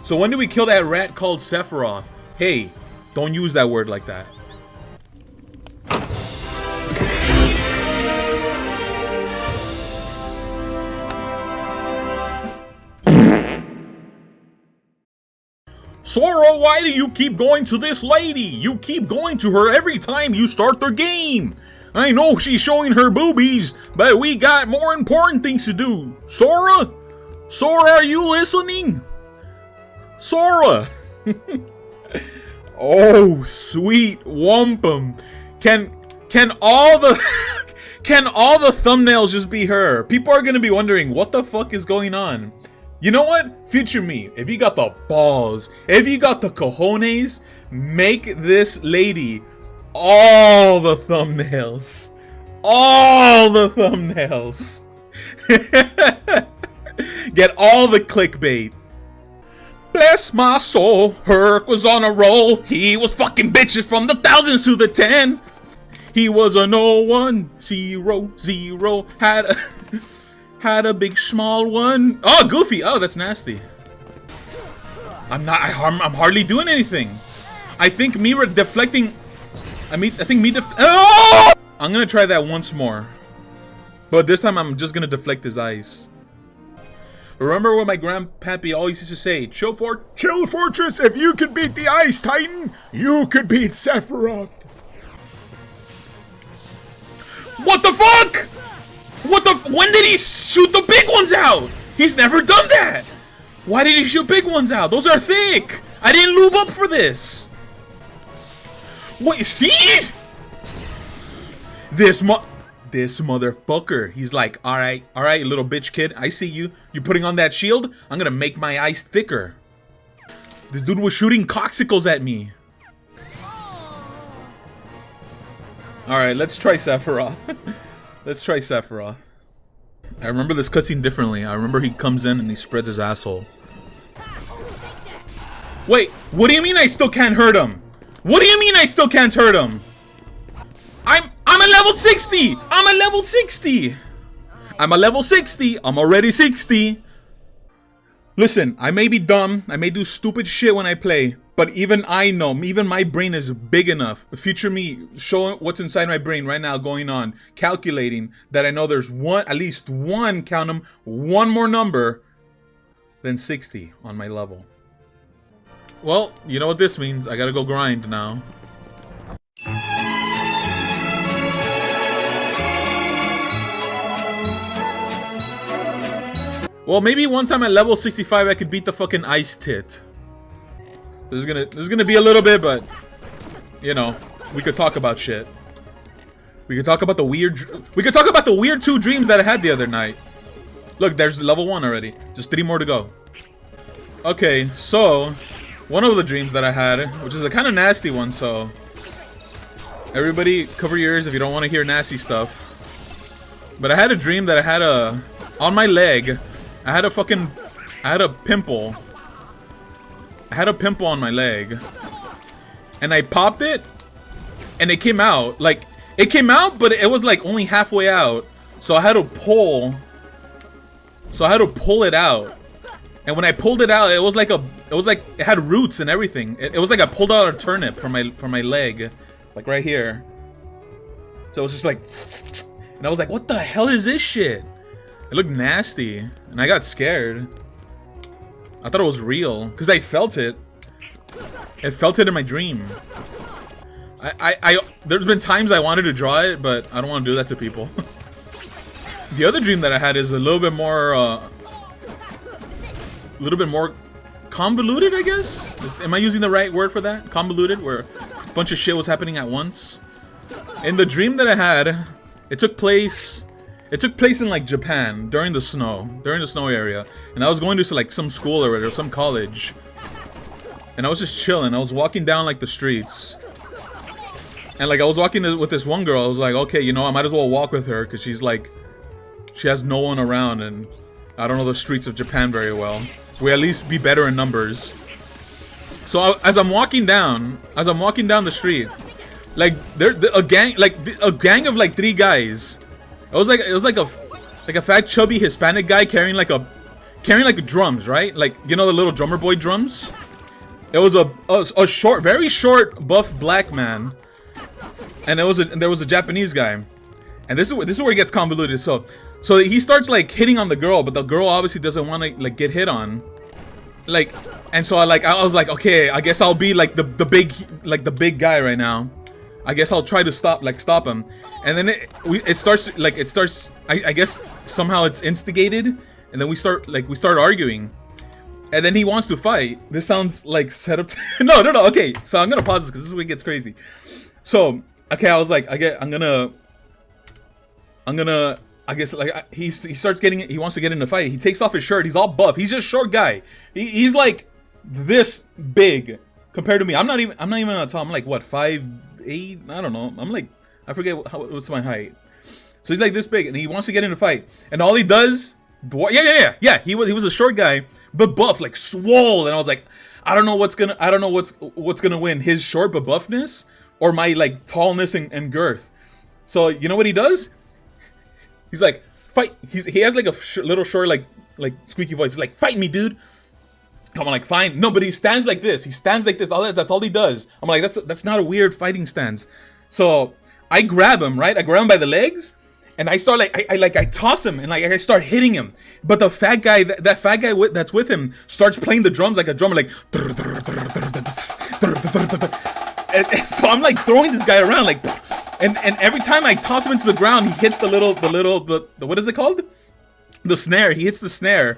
So when do we kill that rat called Sephiroth? Hey, don't use that word like that. Sora, why do you keep going to this lady? You keep going to her every time you start the game. I know she's showing her boobies, but we got more important things to do. Sora? Sora, are you listening? Sora! Oh, sweet wampum. Can all the can all the thumbnails just be her? People are gonna be wondering what the fuck is going on. You know what? Future me, if you got the balls, if you got the cojones, make this lady all the thumbnails. All the thumbnails. Get all the clickbait. Bless my soul, Herc was on a roll. He was fucking bitches from the thousands to the 10. He was a no one, 0, 0, had a big small one. Oh, Goofy. Oh, that's nasty. I'm hardly doing anything. I think me deflecting. Oh! I'm gonna try that once more, but this time I'm just gonna deflect his ice. Remember what my grandpappy always used to say? Chill Fortress, if you could beat the Ice Titan, you could beat Sephiroth. What the fuck? When did he shoot the big ones out? He's never done that. Why did he shoot big ones out? Those are thick. I didn't lube up for this. What, see? This motherfucker. He's like, all right, little bitch kid. I see you. You putting on that shield? I'm gonna make my ice thicker. This dude was shooting coxicles at me. All right, let's try Sephiroth. Let's try Sephiroth. I remember this cutscene differently. I remember he comes in and he spreads his asshole. Wait, what do you mean I still can't hurt him? What do you mean I still can't hurt him? I'm a level 60! I'm a level 60! I'm a level 60! I'm already 60! Listen, I may be dumb, I may do stupid shit when I play, but even I know, even my brain is big enough. Future me, showing what's inside my brain right now going on, calculating that I know there's at least one, count them, one more number than 60 on my level. Well, you know what this means. I gotta go grind now. Well, maybe once I'm at level 65, I could beat the fucking ice tit. This is gonna be a little bit, but you know, we could talk about shit. We could talk about the weird 2 dreams that I had the other night. Look, there's level 1 already. Just 3 more to go. Okay, so one of the dreams that I had, which is a kind of nasty one, so everybody cover your ears if you don't want to hear nasty stuff. But I had a dream that I had on my leg. I had a pimple. I had a pimple on my leg. And I popped it. And it came out. Like, it came out, but it was like only halfway out. So I had to pull. it out. And when I pulled it out, it was like it had roots and everything. It was like I pulled out a turnip from my leg. Like right here. So it was just like, and I was like, what the hell is this shit? It looked nasty, and I got scared. I thought it was real, because I felt it. I felt it in my dream. There's been times I wanted to draw it, but I don't want to do that to people. The other dream that I had is a little bit more convoluted, I guess? Am I using the right word for that? Convoluted, where a bunch of shit was happening at once. In the dream that I had, it took place in like Japan during the snow area, and I was going to like some school or some college, and I was just chilling. I was walking down like the streets, and like I was walking with this one girl. I was like, okay, you know, I might as well walk with her because she's like, she has no one around, and I don't know the streets of Japan very well. We at least be better in numbers. So as I'm walking down the street, like a gang of like 3 guys. It was like a fat chubby Hispanic guy carrying like a carrying like drums, right? Like, you know the little drummer boy drums? It was a short, very short, buff black man, and there was a Japanese guy, and this is where it gets convoluted. So he starts like hitting on the girl, but the girl obviously doesn't want to like get hit on, like, and so I was like, okay, I guess I'll be like the big guy right now. I guess I'll try to stop him, and then it starts. I guess somehow it's instigated, and then we start arguing, and then he wants to fight. This sounds like set up. No. Okay, so I'm gonna pause this because this is where it gets crazy. So okay, I was like, I'm gonna. I guess like he starts getting. He wants to get in a fight. He takes off his shirt. He's all buff. He's just short guy. He's like this big compared to me. I'm not even tall. I'm like what, 5'8"? I don't know. I'm like, I forget what's my height. So he's like this big, and he wants to get in a fight. And all he does, yeah. He was a short guy, but buff, like swole. And I was like, I don't know what's gonna win, his short but buffness, or my like tallness and girth. So you know what he does? He's like, fight. He has like a little short like squeaky voice. He's like, fight me, dude. I'm like, fine. No, but he stands like this. That's all he does. I'm like, that's not a weird fighting stance. So I grab him, right? I grab him by the legs, and I start I toss him, and like I start hitting him. But the fat guy, that fat guy that's with him, starts playing the drums like a drummer, like. And so I'm like throwing this guy around, like, and every time I toss him into the ground, he hits the what is it called? The snare. He hits the snare.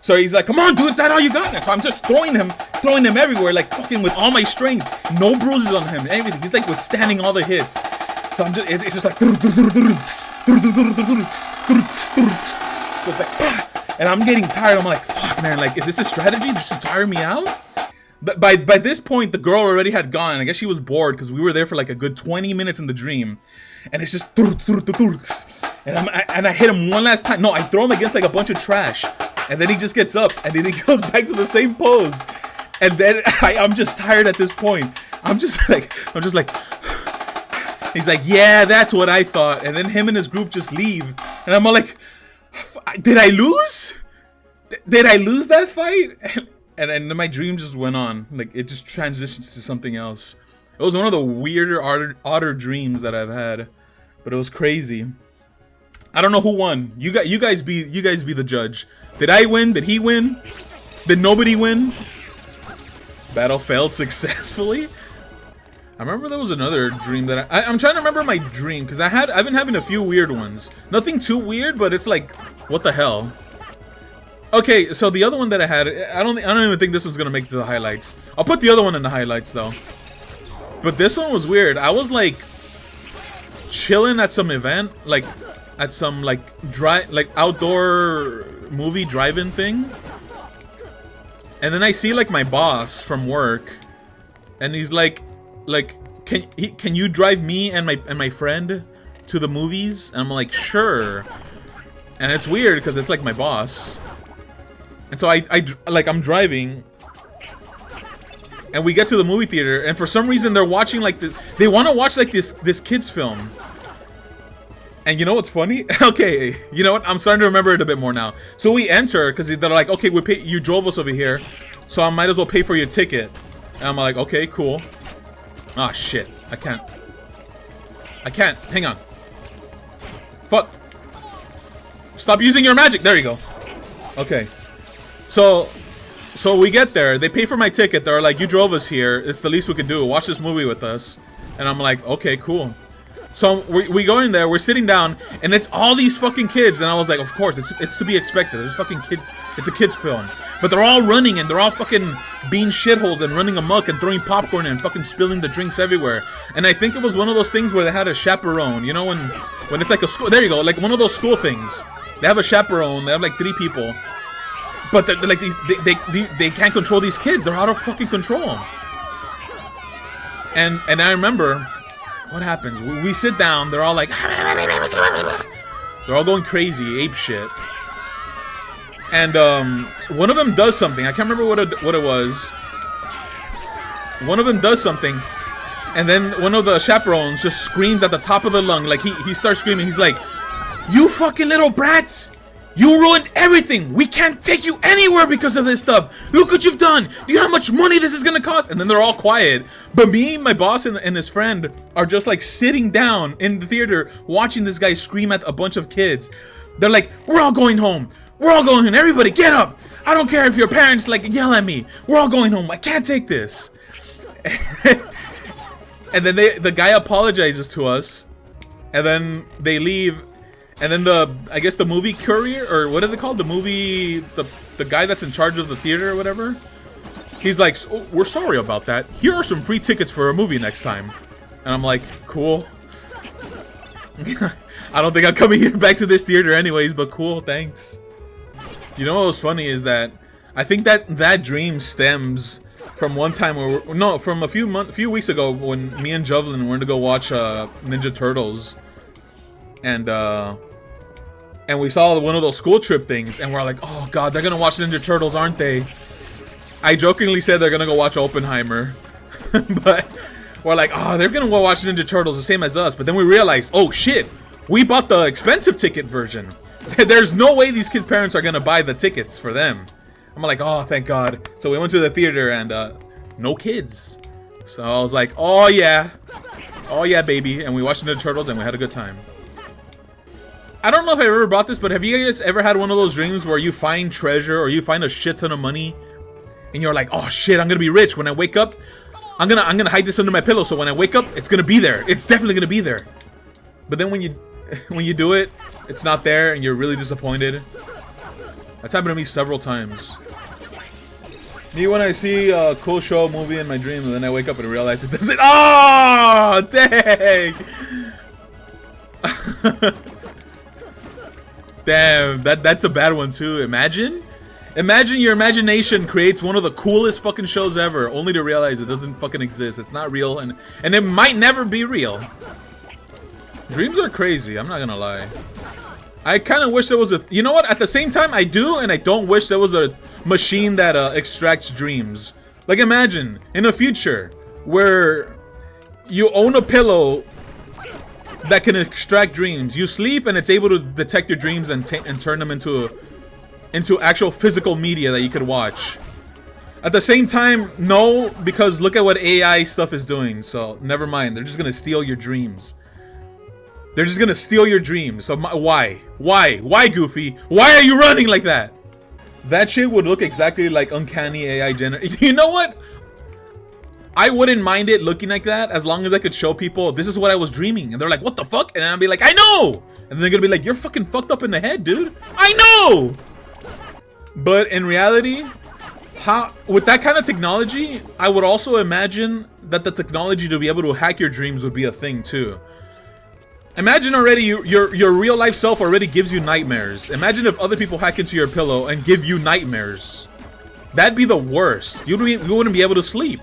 So he's like, come on, dude, is that all you got? So I'm just throwing him everywhere, like fucking with all my strength. No bruises on him, everything. He's like withstanding all the hits. So I'm just, it's just like, so it's like, and I'm getting tired. I'm like, fuck, man, like, is this a strategy just to tire me out? But by this point, the girl already had gone. I guess she was bored because we were there for like a good 20 minutes in the dream. And it's just, and I hit him one last time. No, I throw him against like a bunch of trash. And then he just gets up, and then he goes back to the same pose. And then I'm just tired at this point. I'm just like, he's like, yeah, that's what I thought. And then him and his group just leave. And I'm all like, did I lose? Did I lose that fight? And then my dream just went on. Like, it just transitions to something else. It was one of the weirder, odder dreams that I've had. But it was crazy. I don't know who won. You guys be the judge. Did I win? Did he win? Did nobody win? Battle failed successfully. I remember there was another dream that I'm trying to remember my dream because I've been having a few weird ones. Nothing too weird, but it's like, what the hell? Okay, so the other one that I had, I don't even think this was gonna make it to the highlights. I'll put the other one in the highlights though. But this one was weird. I was like chilling at some event, like at some like outdoor movie drive-in thing, and then I see like my boss from work, and he's like can you drive me and my friend to the movies? And I'm like, sure. And it's weird because it's like my boss, and so I'm driving, and we get to the movie theater, and for some reason they're watching like this. They want to watch like this kids film. And you know what's funny? Okay, you know what? I'm starting to remember it a bit more now. So we enter because they're like, okay, you drove us over here, so I might as well pay for your ticket. And I'm like, okay, cool. Ah, shit. I can't. Hang on. Fuck. Stop using your magic. There you go. Okay. So we get there. They pay for my ticket. They're like, you drove us here. It's the least we can do. Watch this movie with us. And I'm like, okay, cool. So we go in there, we're sitting down, and it's all these fucking kids, and I was like, of course, it's to be expected. There's fucking kids. It's a kids film, but they're all running, and they're all fucking being shitholes and running amok and throwing popcorn and fucking spilling the drinks everywhere. And I think it was one of those things where they had a chaperone. You know when it's like a school. There you go, like one of those school things. They have a chaperone. They have like 3 people, but they're like they can't control these kids. They're out of fucking control. And I remember. What happens? We sit down, they're all like, they're all going crazy, ape shit. And one of them does something. I can't remember what it was. One of them does something, and then one of the chaperones just screams at the top of the lung, like he starts screaming. He's like, "You fucking little brats! You ruined everything. We can't take you anywhere because of this stuff. Look what you've done. Do you know how much money this is gonna cost? And then they're all quiet. But me, my boss, and his friend are just like sitting down in the theater watching this guy scream at a bunch of kids. They're like, we're all going home. We're all going home. Everybody get up. I don't care if your parents like yell at me. We're all going home. I can't take this. And then the guy apologizes to us. And then they leave. And then I guess the movie courier, or what are they called? The guy that's in charge of the theater or whatever. He's like, oh, we're sorry about that. Here are some free tickets for a movie next time. And I'm like, cool. I don't think I'm coming here back to this theater anyways, but cool, thanks. You know what was funny is that I think that dream stems from one time from a few weeks ago when me and Jovelyn went to go watch Ninja Turtles. And we saw one of those school trip things, and we're like, oh god, they're gonna watch Ninja Turtles, aren't they? I jokingly said they're gonna go watch Oppenheimer. But we're like, oh, they're gonna go watch Ninja Turtles the same as us. But then we realized, oh shit, we bought the expensive ticket version. There's no way these kids' parents are gonna buy the tickets for them. I'm like, oh, thank god. So we went to the theater and no kids. So I was like, oh yeah, baby. And we watched Ninja Turtles and we had a good time. I don't know if I ever brought this, but have you guys ever had one of those dreams where you find treasure or you find a shit ton of money and you're like, oh shit, I'm gonna be rich. When I wake up, I'm gonna hide this under my pillow, so when I wake up, it's gonna be there. It's definitely gonna be there. But then when you do it, it's not there and you're really disappointed. That's happened to me several times. Me when I see a cool show, movie in my dream, and then I wake up and realize it doesn't. Oh, dang! Damn, that's a bad one too. Imagine your imagination creates one of the coolest fucking shows ever, only to realize it doesn't fucking exist. It's not real, and it might never be real. Dreams are crazy, I'm not gonna lie. I kind of wish there was you know what? At the same time, I do and I don't wish there was a machine that extracts dreams. Like imagine in the future where you own a pillow that can extract dreams. You sleep and it's able to detect your dreams and turn them into actual physical media that you could watch. At the same time, no, because look at what AI stuff is doing. So never mind. They're just gonna steal your dreams. They're just gonna steal your dreams. So why? Why, Goofy? Why are you running like that? That shit would look exactly like uncanny AI generated. You know what? I wouldn't mind it looking like that as long as I could show people this is what I was dreaming. And they're like, what the fuck? And I'd be like, I know! And then they're gonna be like, you're fucking fucked up in the head, dude. I know! But in reality, with that kind of technology, I would also imagine that the technology to be able to hack your dreams would be a thing too. Imagine already your real life self already gives you nightmares. Imagine if other people hack into your pillow and give you nightmares. That'd be the worst. You wouldn't be able to sleep.